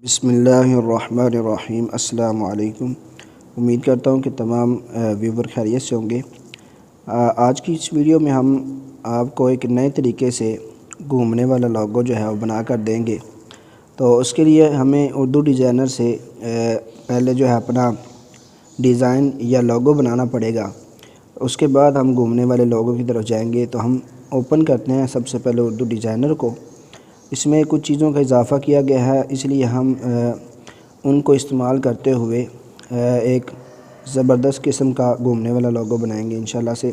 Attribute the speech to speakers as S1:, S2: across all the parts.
S1: بسم اللہ الرحمن الرحیم۔ السلام علیکم۔ امید کرتا ہوں کہ تمام ویور خیریت سے ہوں گے۔ آج کی اس ویڈیو میں ہم آپ کو ایک نئے طریقے سے گھومنے والا لوگو جو ہے وہ بنا کر دیں گے۔ تو اس کے لیے ہمیں اردو ڈیزائنر سے پہلے جو ہے اپنا ڈیزائن یا لوگو بنانا پڑے گا۔ اس کے بعد ہم گھومنے والے لوگو کی طرف جائیں گے۔ تو ہم اوپن کرتے ہیں سب سے پہلے اردو ڈیزائنر کو۔ اس میں کچھ چیزوں کا اضافہ کیا گیا ہے، اس لیے ہم ان کو استعمال کرتے ہوئے ایک زبردست قسم کا گھومنے والا لوگو بنائیں گے انشاءاللہ سے۔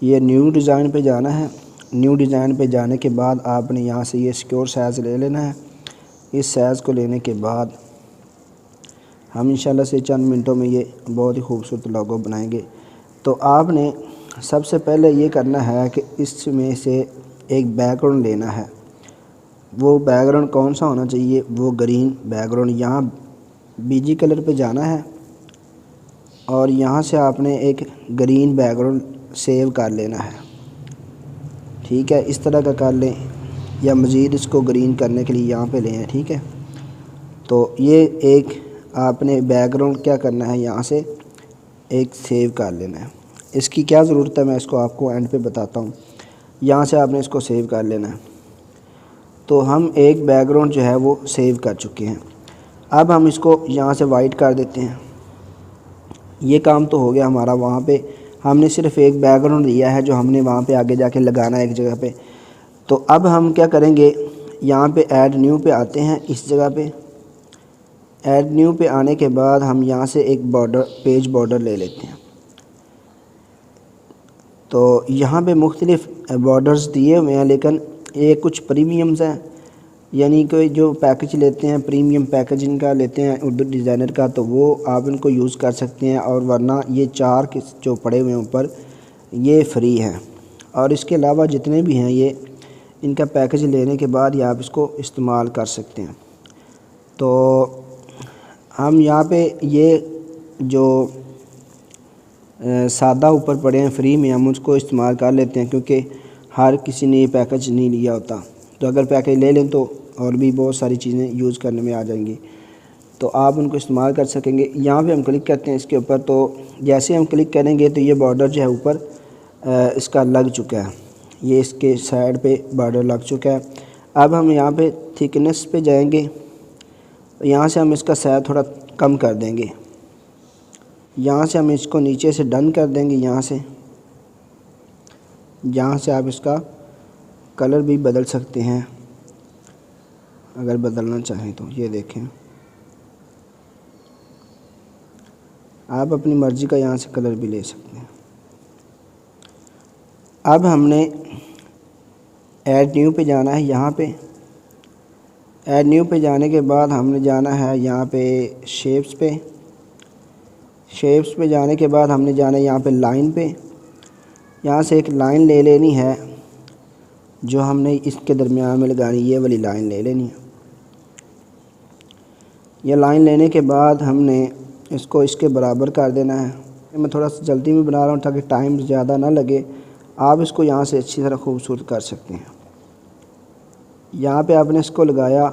S1: یہ نیو ڈیزائن پہ جانا ہے۔ نیو ڈیزائن پہ جانے کے بعد آپ نے یہاں سے یہ سیکیور سائز لے لینا ہے۔ اس سائز کو لینے کے بعد ہم انشاءاللہ سے چند منٹوں میں یہ بہت ہی خوبصورت لوگو بنائیں گے۔ تو آپ نے سب سے پہلے یہ کرنا ہے کہ اس میں سے ایک بیک گراؤنڈ لینا ہے۔ وہ بیک گراؤنڈ کون سا ہونا چاہیے؟ وہ گرین بیک گراؤنڈ۔ یہاں بی جی کلر پہ جانا ہے اور یہاں سے آپ نے ایک گرین بیک گراؤنڈ سیو کر لینا ہے۔ ٹھیک ہے، اس طرح کا کر لیں یا مزید اس کو گرین کرنے کے لیے یہاں پہ لیں۔ ٹھیک ہے، تو یہ ایک آپ نے بیک گراؤنڈ کیا کرنا ہے، یہاں سے ایک سیو کر لینا ہے۔ اس کی کیا ضرورت ہے میں اس کو آپ کو اینڈ پہ بتاتا ہوں۔ یہاں سے آپ نے اس کو سیو کر لینا ہے۔ تو ہم ایک بیک گراؤنڈ جو ہے وہ سیو کر چکے ہیں۔ اب ہم اس کو یہاں سے وائٹ کر دیتے ہیں۔ یہ کام تو ہو گیا ہمارا۔ وہاں پہ ہم نے صرف ایک بیک گراؤنڈ لیا ہے جو ہم نے وہاں پہ آگے جا کے لگانا ہے ایک جگہ پہ۔ تو اب ہم کیا کریں گے، یہاں پہ ایڈ نیو پہ آتے ہیں۔ اس جگہ پہ ایڈ نیو پہ آنے کے بعد ہم یہاں سے ایک بارڈر پیج بارڈر لے لیتے ہیں۔ تو یہاں پہ مختلف بارڈرز دیے ہوئے ہیں، لیکن یہ کچھ پریمیمز ہیں، یعنی کہ جو پیکج لیتے ہیں پریمیم پیکج ان کا لیتے ہیں اردو ڈیزائنر کا، تو وہ آپ ان کو یوز کر سکتے ہیں، اور ورنہ یہ چار جو پڑے ہوئے ہیں اوپر یہ فری ہیں۔ اور اس کے علاوہ جتنے بھی ہیں یہ ان کا پیکج لینے کے بعد یہ آپ اس کو استعمال کر سکتے ہیں۔ تو ہم یہاں پہ یہ جو سادہ اوپر پڑے ہیں فری میں، ہم اس کو استعمال کر لیتے ہیں، کیونکہ ہر کسی نے یہ پیکج نہیں لیا ہوتا۔ تو اگر پیکج لے لیں تو اور بھی بہت ساری چیزیں یوز کرنے میں آ جائیں گی، تو آپ ان کو استعمال کر سکیں گے۔ یہاں پہ ہم کلک کرتے ہیں اس کے اوپر، تو جیسے ہم کلک کریں گے تو یہ بارڈر جو ہے اوپر اس کا لگ چکا ہے، یہ اس کے سائڈ پہ بارڈر لگ چکا ہے۔ اب ہم یہاں پہ تھکنس پہ جائیں گے، یہاں سے ہم اس کا سائز تھوڑا کم کر دیں گے۔ یہاں سے ہم اس کو نیچے سے ڈن کر دیں گے۔ یہاں سے آپ اس کا کلر بھی بدل سکتے ہیں اگر بدلنا چاہیں تو۔ یہ دیکھیں، آپ اپنی مرضی کا یہاں سے کلر بھی لے سکتے ہیں۔ اب ہم نے ایڈ نیو پہ جانا ہے۔ یہاں پہ ایڈ نیو پہ جانے کے بعد ہم نے جانا ہے یہاں پہ شیپس پہ۔ شیپس پہ جانے کے بعد ہم نے جانا ہے یہاں پہ لائن پہ۔ یہاں سے ایک لائن لے لینی ہے جو ہم نے اس کے درمیان میں لگانی، یہ والی لائن لے لینی ہے۔ یہ لائن لینے کے بعد ہم نے اس کو اس کے برابر کر دینا ہے۔ میں تھوڑا سا جلدی میں بنا رہا ہوں تاکہ ٹائم زیادہ نہ لگے۔ آپ اس کو یہاں سے اچھی طرح خوبصورت کر سکتے ہیں۔ یہاں پہ آپ نے اس کو لگایا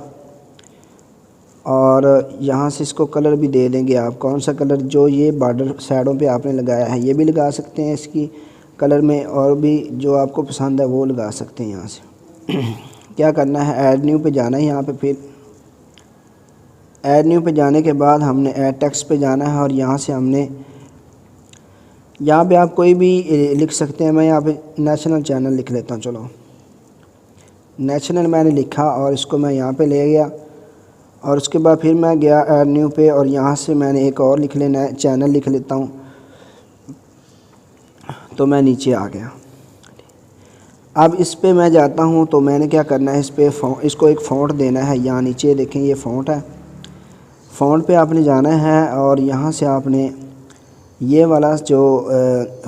S1: اور یہاں سے اس کو کلر بھی دے دیں گے آپ، کون سا کلر جو یہ بارڈر سائڈوں پہ آپ نے لگایا ہے یہ بھی لگا سکتے ہیں اس کی کلر میں، اور بھی جو آپ کو پسند ہے وہ لگا سکتے ہیں۔ یہاں سے کیا کرنا ہے، ایڈ نیو پہ جانا ہے۔ یہاں پہ پھر ایڈ نیو پہ جانے کے بعد ہم نے ایڈ ٹیکسٹ پہ جانا ہے، اور یہاں سے ہم نے یہاں پہ آپ کوئی بھی لکھ سکتے ہیں۔ میں یہاں پہ نیشنل چینل لکھ لیتا ہوں۔ چلو نیشنل میں نے لکھا اور اس کو میں یہاں پہ لے گیا، اور اس کے بعد پھر میں گیا ایڈ نیو پہ، اور یہاں سے میں نے ایک اور لکھ لینا ہے، چینل لکھ لیتا ہوں۔ تو میں نیچے آ گیا۔ اب اس پہ میں جاتا ہوں تو میں نے کیا کرنا ہے، اس کو ایک فونٹ دینا ہے۔ یہاں نیچے دیکھیں یہ فونٹ ہے، فونٹ پہ آپ نے جانا ہے، اور یہاں سے آپ نے یہ والا جو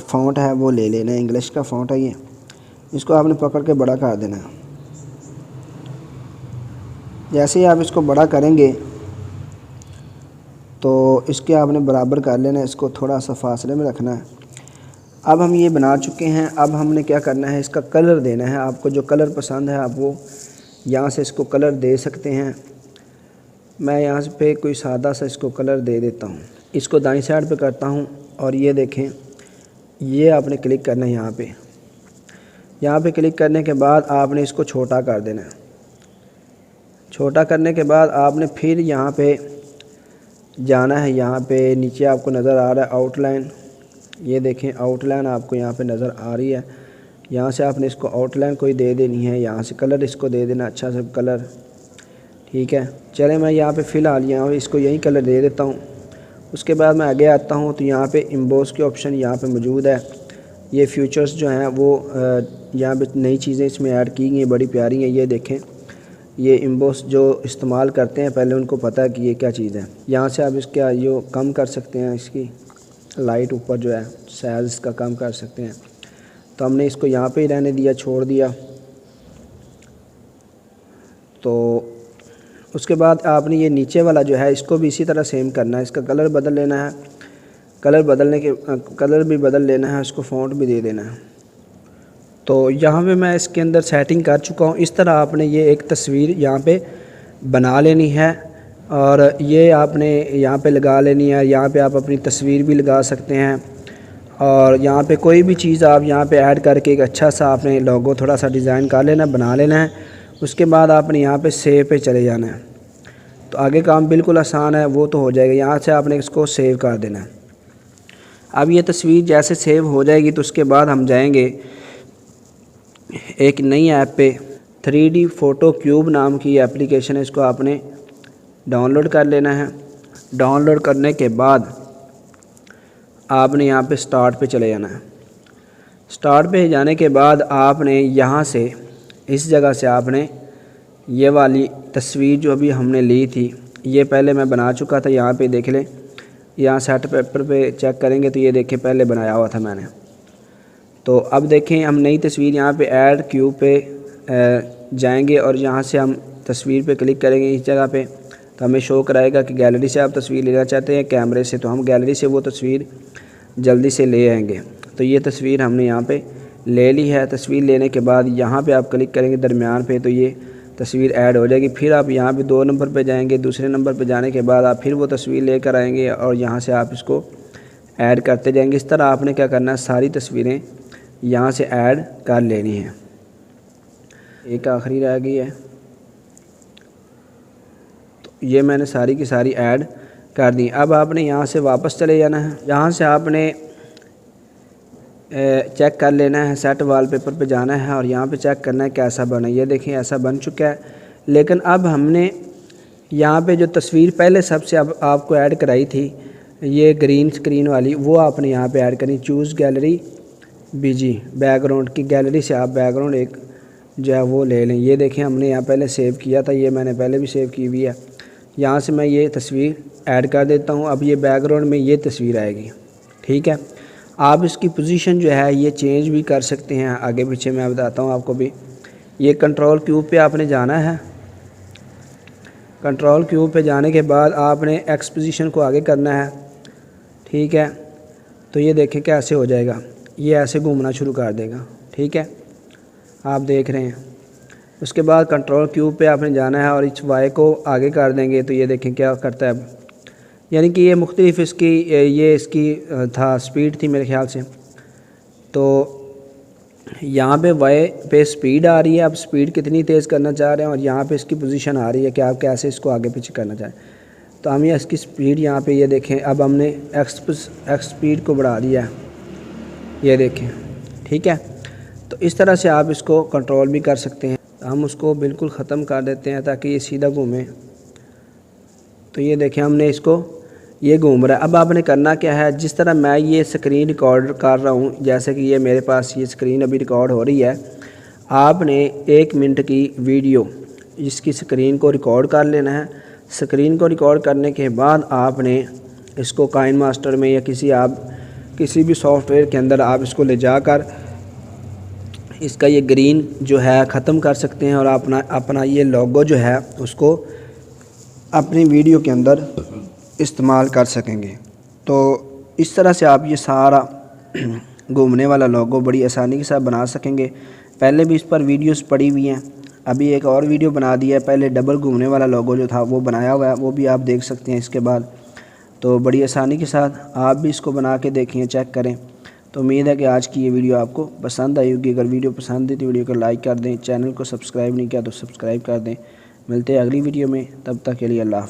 S1: فونٹ ہے وہ لے لینا ہے، انگلش کا فونٹ ہے یہ، اس کو آپ نے پکڑ کے بڑا کر دینا ہے۔ جیسے ہی آپ اس کو بڑا کریں گے تو اس کے آپ نے برابر کر لینا ہے، اس کو تھوڑا سا فاصلے میں رکھنا ہے۔ اب ہم یہ بنا چکے ہیں۔ اب ہم نے کیا کرنا ہے، اس کا کلر دینا ہے۔ آپ کو جو کلر پسند ہے آپ وہ یہاں سے اس کو کلر دے سکتے ہیں۔ میں یہاں پہ کوئی سادہ سا اس کو کلر دے دیتا ہوں، اس کو دائیں سائڈ پہ کرتا ہوں اور یہ دیکھیں یہ آپ نے کلک کرنا ہے یہاں پہ کلک کرنے کے بعد آپ نے اس کو چھوٹا کر دینا ہے۔ چھوٹا کرنے کے بعد آپ نے پھر یہاں پہ جانا ہے، یہاں پہ نیچے آپ کو نظر آ رہا ہے آؤٹ لائن، یہ دیکھیں آؤٹ لائن آپ کو یہاں پہ نظر آ رہی ہے، یہاں سے آپ نے اس کو آؤٹ لائن کوئی دے دینی ہے، یہاں سے کلر اس کو دے دینا اچھا سا کلر، ٹھیک ہے۔ چلیں میں یہاں پہ فی الحال یہاں پہ اس کو یہی کلر دے دیتا ہوں۔ اس کے بعد میں آگے آتا ہوں تو یہاں پہ امبوس کے آپشن یہاں پہ موجود ہے، یہ فیوچرز جو ہیں وہ یہاں پہ نئی چیزیں اس میں ایڈ کی گئی ہیں، بڑی پیاری ہیں، یہ دیکھیں یہ امبوس جو استعمال کرتے ہیں پہلے ان کو پتہ ہے کہ یہ کیا چیز ہے۔ یہاں سے آپ اس کا یہ کم کر سکتے ہیں، اس کی لائٹ اوپر جو ہے سائز اس کا کم کر سکتے ہیں، تو ہم نے اس کو یہاں پہ ہی رہنے دیا، چھوڑ دیا۔ تو اس کے بعد آپ نے یہ نیچے والا جو ہے اس کو بھی اسی طرح سیم کرنا ہے، اس کا کلر بدل لینا ہے، کلر بھی بدل لینا ہے، اس کو فونٹ بھی دے دینا ہے۔ تو یہاں پہ میں اس کے اندر سیٹنگ کر چکا ہوں، اس طرح آپ نے یہ ایک تصویر یہاں پہ بنا لینی ہے اور یہ آپ نے یہاں پہ لگا لینی ہے، یہاں پہ آپ اپنی تصویر بھی لگا سکتے ہیں اور یہاں پہ کوئی بھی چیز آپ یہاں پہ ایڈ کر کے ایک اچھا سا آپ نے لوگو تھوڑا سا ڈیزائن کر لینا، بنا لینا ہے۔ اس کے بعد آپ نے یہاں پہ سیو پہ چلے جانا ہے، تو آگے کام بالکل آسان ہے، وہ تو ہو جائے گا، یہاں سے آپ نے اس کو سیو کر دینا ہے۔ اب یہ تصویر جیسے سیو ہو جائے گی تو اس کے بعد ہم جائیں گے ایک نئی ایپ پہ، 3D فوٹو کیوب نام کی اپلیکیشن ہے، اس کو آپ نے ڈاؤن لوڈ کر لینا ہے۔ ڈاؤن لوڈ کرنے کے بعد آپ نے یہاں پہ سٹارٹ پہ چلے جانا ہے۔ سٹارٹ پہ جانے کے بعد آپ نے یہاں سے اس جگہ سے آپ نے یہ والی تصویر جو ابھی ہم نے لی تھی، یہ پہلے میں بنا چکا تھا، یہاں پہ دیکھ لیں، یہاں سیٹ پیپر پہ چیک کریں گے تو یہ دیکھیں پہلے بنایا ہوا تھا میں نے۔ تو اب دیکھیں ہم نئی تصویر یہاں پہ ایڈ کیوب پہ جائیں گے اور یہاں سے ہم تصویر پہ کلک کریں گے اس جگہ پہ، تو ہمیں شو کرائے گا کہ گیلری سے آپ تصویر لینا چاہتے ہیں کیمرے سے، تو ہم گیلری سے وہ تصویر جلدی سے لے آئیں گے۔ تو یہ تصویر ہم نے یہاں پہ لے لی ہے، تصویر لینے کے بعد یہاں پہ آپ کلک کریں گے درمیان پہ تو یہ تصویر ایڈ ہو جائے گی، پھر آپ یہاں پہ 2 نمبر پہ جائیں گے، دوسرے نمبر پہ جانے کے بعد آپ پھر وہ تصویر لے کر آئیں گے اور یہاں سے آپ اس کو ایڈ کرتے جائیں گے۔ اس طرح آپ نے کیا کرنا ہے، ساری تصویریں یہاں سے ایڈ کر لینی ہیں۔ ایک آخری رہ گئی ہے، تو یہ میں نے ساری کی ساری ایڈ کر دی۔ اب آپ نے یہاں سے واپس چلے جانا ہے، یہاں سے آپ نے چیک کر لینا ہے، سیٹ وال پیپر پہ جانا ہے اور یہاں پہ چیک کرنا ہے کیسا بنا۔ یہ دیکھیں ایسا بن چکا ہے، لیکن اب ہم نے یہاں پہ جو تصویر پہلے سب سے اب آپ کو ایڈ کرائی تھی، یہ گرین سکرین والی، وہ آپ نے یہاں پہ ایڈ کرنی، choose gallery BG back ground کی گیلری سے آپ بیک گراؤنڈ ایک جو ہے وہ لے لیں۔ یہ دیکھیں ہم نے یہاں پہلے سیو کیا تھا، یہ میں نے پہلے بھی سیو کی ہوئی ہے، یہاں سے میں یہ تصویر ایڈ کر دیتا ہوں۔ اب یہ بیک گراؤنڈ میں یہ تصویر آئے گی، ٹھیک ہے۔ آپ اس کی پوزیشن جو ہے یہ چینج بھی کر سکتے ہیں، آگے پیچھے میں بتاتا ہوں آپ کو بھی۔ یہ کنٹرول کیوب پہ آپ نے جانا ہے، کنٹرول کیوب پہ جانے کے بعد آپ نے ایکس پوزیشن کو آگے کرنا ہے، ٹھیک ہے۔ تو یہ دیکھیں کیسے ہو جائے گا، یہ ایسے گھومنا شروع کر دے گا، ٹھیک ہے، آپ دیکھ رہے ہیں۔ اس کے بعد کنٹرول کیوب پہ آپ نے جانا ہے اور اس وائی کو آگے کر دیں گے تو یہ دیکھیں کیا کرتا ہے اب، یعنی کہ یہ مختلف اس کی یہ اس کی تھا سپیڈ تھی میرے خیال سے، تو یہاں پہ وائی پہ سپیڈ آ رہی ہے، اب سپیڈ کتنی تیز کرنا چاہ رہے ہیں اور یہاں پہ اس کی پوزیشن آ رہی ہے کہ آپ کیسے اس کو آگے پیچھے کرنا چاہیں۔ تو ہم یہ اس کی سپیڈ یہاں پہ یہ دیکھیں، اب ہم نے ایکس سپیڈ کو بڑھا دیا ہے، یہ دیکھیں، ٹھیک ہے۔ تو اس طرح سے آپ اس کو کنٹرول بھی کر سکتے ہیں۔ ہم اس کو بالکل ختم کر دیتے ہیں تاکہ یہ سیدھا گھومے، تو یہ دیکھیں ہم نے اس کو یہ گھوم رہا ہے۔ اب آپ نے کرنا کیا ہے، جس طرح میں یہ سکرین ریکارڈ کر رہا ہوں، جیسے کہ یہ میرے پاس یہ سکرین ابھی ریکارڈ ہو رہی ہے، آپ نے 1 منٹ کی ویڈیو اس کی سکرین کو ریکارڈ کر لینا ہے۔ سکرین کو ریکارڈ کرنے کے بعد آپ نے اس کو کائن ماسٹر میں یا کسی بھی سافٹ ویئر کے اندر آپ اس کو لے جا کر اس کا یہ گرین جو ہے ختم کر سکتے ہیں اور اپنا یہ لوگو جو ہے اس کو اپنی ویڈیو کے اندر استعمال کر سکیں گے۔ تو اس طرح سے آپ یہ سارا گھومنے والا لوگو بڑی آسانی کے ساتھ بنا سکیں گے۔ پہلے بھی اس پر ویڈیوز پڑی ہوئی ہیں، ابھی ایک اور ویڈیو بنا دیا ہے، پہلے ڈبل گھومنے والا لوگو جو تھا وہ بنایا ہوا ہے، وہ بھی آپ دیکھ سکتے ہیں اس کے بعد۔ تو بڑی آسانی کے ساتھ آپ بھی اس کو بنا کے دیکھیں، چیک کریں۔ تو امید ہے کہ آج کی یہ ویڈیو آپ کو پسند آئی ہوگی۔ اگر ویڈیو پسند ہے تو ویڈیو کو لائک کر دیں، چینل کو سبسکرائب نہیں کیا تو سبسکرائب کر دیں۔ ملتے ہیں اگلی ویڈیو میں، تب تک کے لیے اللہ حافظ۔